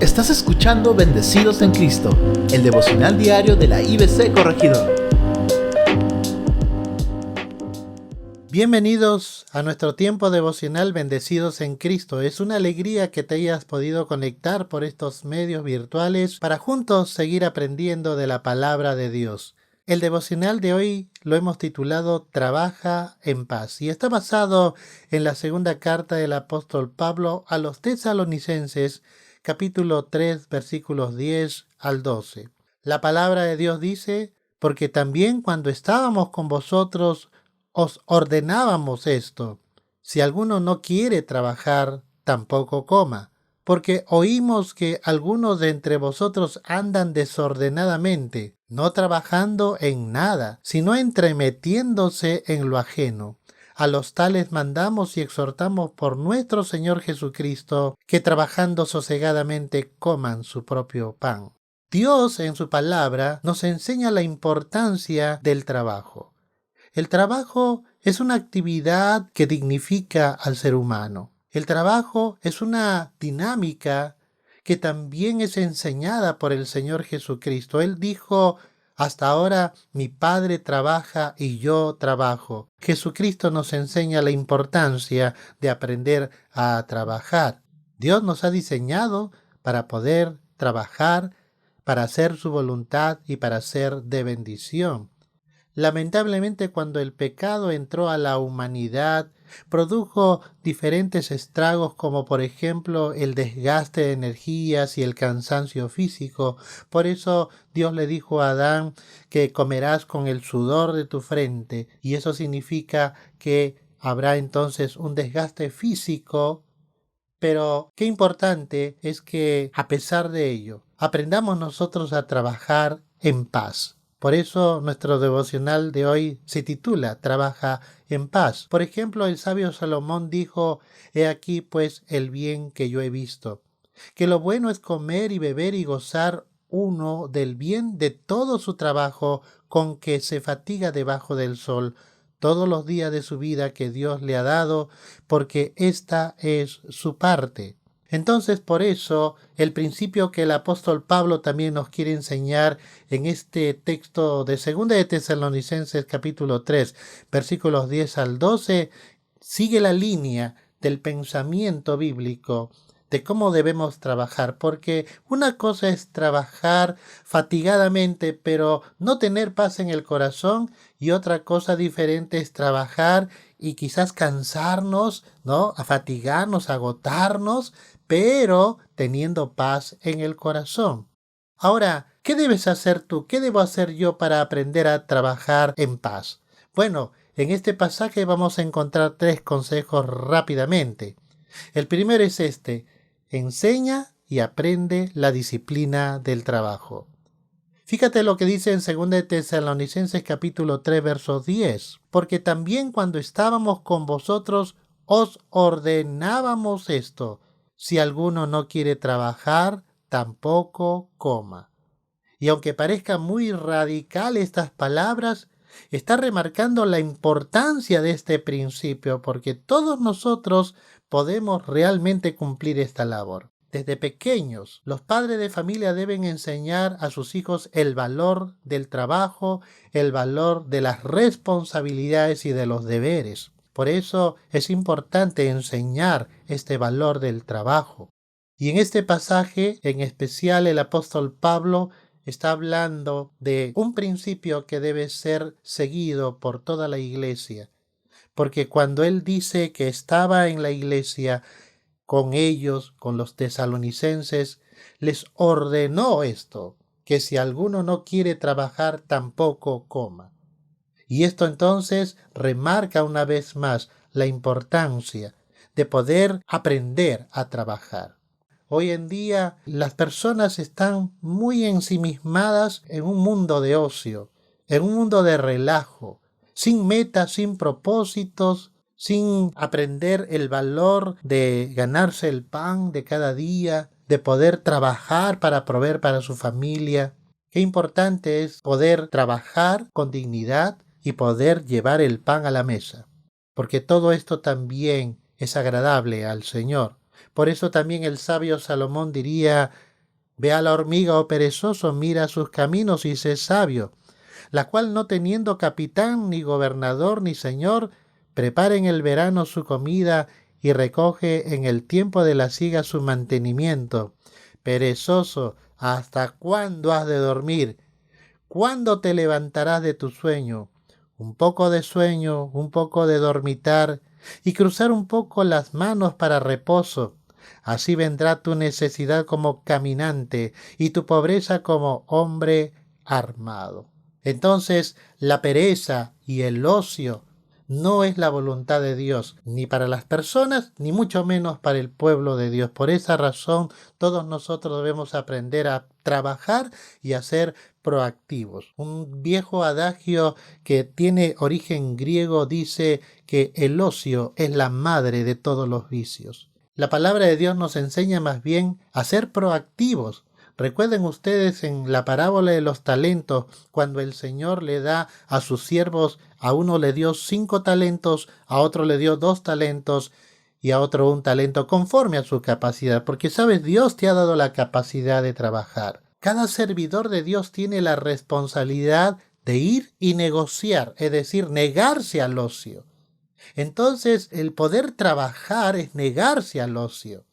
Estás escuchando Bendecidos en Cristo, el devocional diario de la IBC Corregidor. Bienvenidos a nuestro tiempo devocional Bendecidos en Cristo. Es una alegría que te hayas podido conectar por estos medios virtuales para juntos seguir aprendiendo de la palabra de Dios. El devocional de hoy lo hemos titulado Trabaja en paz y está basado en la segunda carta del apóstol Pablo a los Tesalonicenses, capítulo 3, versículos 10 al 12. La palabra de Dios dice: porque también cuando estábamos con vosotros os ordenábamos esto: si alguno no quiere trabajar, tampoco coma. Porque oímos que algunos de entre vosotros andan desordenadamente, no trabajando en nada, sino entremetiéndose en lo ajeno. A los tales mandamos y exhortamos por nuestro Señor Jesucristo, que trabajando sosegadamente coman su propio pan. Dios en su palabra nos enseña la importancia del trabajo. El trabajo es una actividad que dignifica al ser humano. El trabajo es una dinámica que también es enseñada por el Señor Jesucristo. Él dijo: hasta ahora mi Padre trabaja y yo trabajo. Jesucristo nos enseña la importancia de aprender a trabajar. Dios nos ha diseñado para poder trabajar, para hacer su voluntad y para ser de bendición. Lamentablemente, cuando el pecado entró a la humanidad, produjo diferentes estragos, como por ejemplo el desgaste de energías y el cansancio físico. Por eso Dios le dijo a Adán que comerás con el sudor de tu frente, y eso significa que habrá entonces un desgaste físico. Pero qué importante es que, a pesar de ello, aprendamos nosotros a trabajar en paz. Por eso nuestro devocional de hoy se titula Trabaja en paz. Por ejemplo, el sabio Salomón dijo: he aquí pues el bien que yo he visto, que lo bueno es comer y beber y gozar uno del bien de todo su trabajo con que se fatiga debajo del sol todos los días de su vida que Dios le ha dado, porque esta es su parte. Entonces, por eso, el principio que el apóstol Pablo también nos quiere enseñar en este texto de 2 de Tesalonicenses capítulo 3, versículos 10 al 12, sigue la línea del pensamiento bíblico de cómo debemos trabajar, porque una cosa es trabajar fatigadamente pero no tener paz en el corazón, y otra cosa diferente es trabajar y quizás cansarnos, ¿no? A fatigarnos, a agotarnos, pero teniendo paz en el corazón. Ahora, ¿qué debes hacer tú? ¿Qué debo hacer yo para aprender a trabajar en paz? Bueno, en este pasaje vamos a encontrar 3 consejos rápidamente. El primero es este: enseña y aprende la disciplina del trabajo. Fíjate lo que dice en 2 de Tesalonicenses capítulo 3, verso 10. Porque también cuando estábamos con vosotros os ordenábamos esto: si alguno no quiere trabajar, tampoco coma. Y aunque parezcan muy radical estas palabras, está remarcando la importancia de este principio, porque todos nosotros podemos realmente cumplir esta labor. Desde pequeños, los padres de familia deben enseñar a sus hijos el valor del trabajo, el valor de las responsabilidades y de los deberes. Por eso es importante enseñar este valor del trabajo. Y en este pasaje, en especial, el apóstol Pablo está hablando de un principio que debe ser seguido por toda la iglesia. Porque cuando él dice que estaba en la iglesia con ellos, con los tesalonicenses, les ordenó esto: que si alguno no quiere trabajar, tampoco coma. Y esto entonces remarca una vez más la importancia de poder aprender a trabajar. Hoy en día las personas están muy ensimismadas en un mundo de ocio, en un mundo de relajo, sin metas, sin propósitos, sin aprender el valor de ganarse el pan de cada día, de poder trabajar para proveer para su familia. Qué importante es poder trabajar con dignidad y poder llevar el pan a la mesa, porque todo esto también es agradable al Señor. Por eso también el sabio Salomón diría: Ve a la hormiga, oh perezoso, mira sus caminos y sé sabio, la cual no teniendo capitán, ni gobernador, ni señor, prepara en el verano su comida y recoge en el tiempo de la siega su mantenimiento. Perezoso, ¿hasta cuándo has de dormir? ¿Cuándo te levantarás de tu sueño? Un poco de sueño, un poco de dormitar y cruzar un poco las manos para reposo. Así vendrá tu necesidad como caminante y tu pobreza como hombre armado. Entonces, la pereza y el ocio no es la voluntad de Dios, ni para las personas, ni mucho menos para el pueblo de Dios. Por esa razón, todos nosotros debemos aprender a trabajar y a ser proactivos. Un viejo adagio que tiene origen griego dice que el ocio es la madre de todos los vicios. La palabra de Dios nos enseña más bien a ser proactivos. Recuerden ustedes en la parábola de los talentos, cuando el Señor le da a sus siervos, a uno le dio 5 talentos, a otro le dio 2 talentos y a otro 1 talento conforme a su capacidad, porque sabes, Dios te ha dado la capacidad de trabajar. Cada servidor de Dios tiene la responsabilidad de ir y negociar, es decir, negarse al ocio. Entonces, el poder trabajar es negarse al ocio.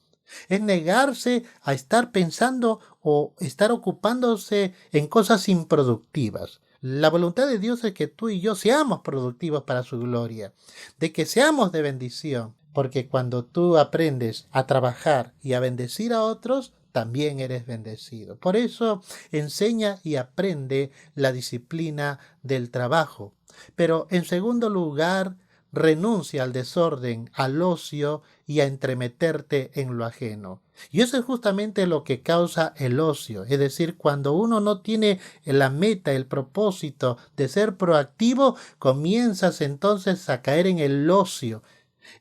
Es negarse a estar pensando o estar ocupándose en cosas improductivas. La voluntad de Dios es que tú y yo seamos productivos para su gloria, de que seamos de bendición, porque cuando tú aprendes a trabajar y a bendecir a otros, también eres bendecido. Por eso enseña y aprende la disciplina del trabajo. Pero en segundo lugar, renuncia al desorden, al ocio y a entremeterte en lo ajeno. Y eso es justamente lo que causa el ocio, es decir, cuando uno no tiene la meta, el propósito de ser proactivo, comienzas entonces a caer en el ocio,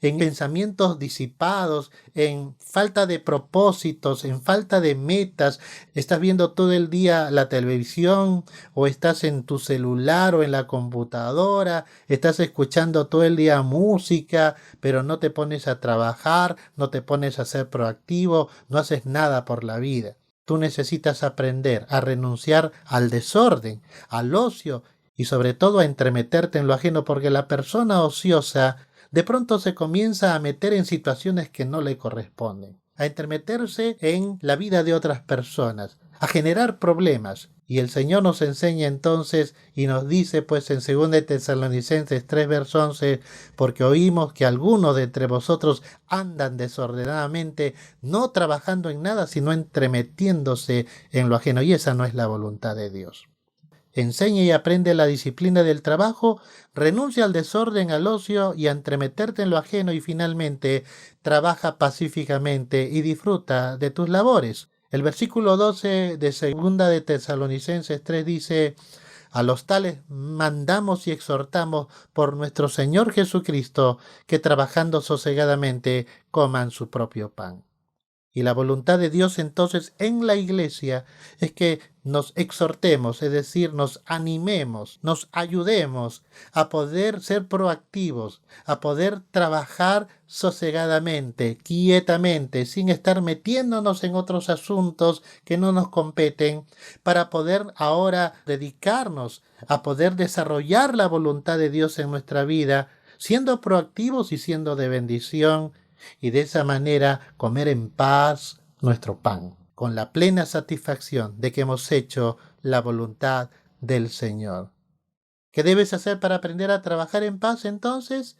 en pensamientos disipados, en falta de propósitos, en falta de metas. Estás viendo todo el día la televisión o estás en tu celular o en la computadora, estás escuchando todo el día música, pero no te pones a trabajar, no te pones a ser proactivo, no haces nada por la vida. Tú necesitas aprender a renunciar al desorden, al ocio y sobre todo a entremeterte en lo ajeno, porque la persona ociosa de pronto se comienza a meter en situaciones que no le corresponden, a entremeterse en la vida de otras personas, a generar problemas. Y el Señor nos enseña entonces y nos dice pues en 2 Tesalonicenses 3 verso 11, porque oímos que algunos de entre vosotros andan desordenadamente, no trabajando en nada, sino entremetiéndose en lo ajeno, y esa no es la voluntad de Dios. Enseña y aprende la disciplina del trabajo, renuncia al desorden, al ocio y a entremeterte en lo ajeno, y finalmente trabaja pacíficamente y disfruta de tus labores. El versículo 12 de 2 Tesalonicenses 3 dice: a los tales mandamos y exhortamos por nuestro Señor Jesucristo, que trabajando sosegadamente coman su propio pan. Y la voluntad de Dios entonces en la iglesia es que nos exhortemos, es decir, nos animemos, nos ayudemos a poder ser proactivos, a poder trabajar sosegadamente, quietamente, sin estar metiéndonos en otros asuntos que no nos competen, para poder ahora dedicarnos a poder desarrollar la voluntad de Dios en nuestra vida, siendo proactivos y siendo de bendición, y de esa manera comer en paz nuestro pan, con la plena satisfacción de que hemos hecho la voluntad del Señor. ¿Qué debes hacer para aprender a trabajar en paz entonces?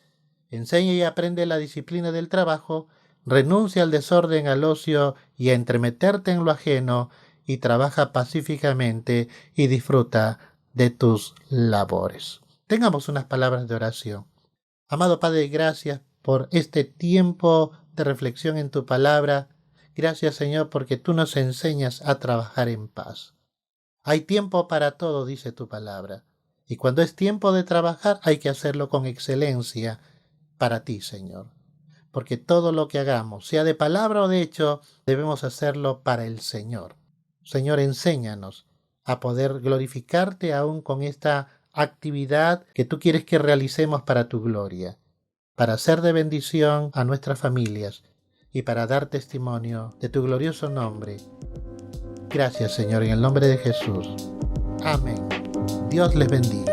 Enseña y aprende la disciplina del trabajo, renuncia al desorden, al ocio y a entremeterte en lo ajeno, y trabaja pacíficamente y disfruta de tus labores. Tengamos unas palabras de oración. Amado Padre, gracias por este tiempo de reflexión en tu palabra. Gracias, Señor, porque tú nos enseñas a trabajar en paz. Hay tiempo para todo, dice tu palabra. Y cuando es tiempo de trabajar, hay que hacerlo con excelencia para ti, Señor. Porque todo lo que hagamos, sea de palabra o de hecho, debemos hacerlo para el Señor. Señor, enséñanos a poder glorificarte aún con esta actividad que tú quieres que realicemos para tu gloria, para ser de bendición a nuestras familias y para dar testimonio de tu glorioso nombre. Gracias, Señor, en el nombre de Jesús. Amén. Dios les bendiga.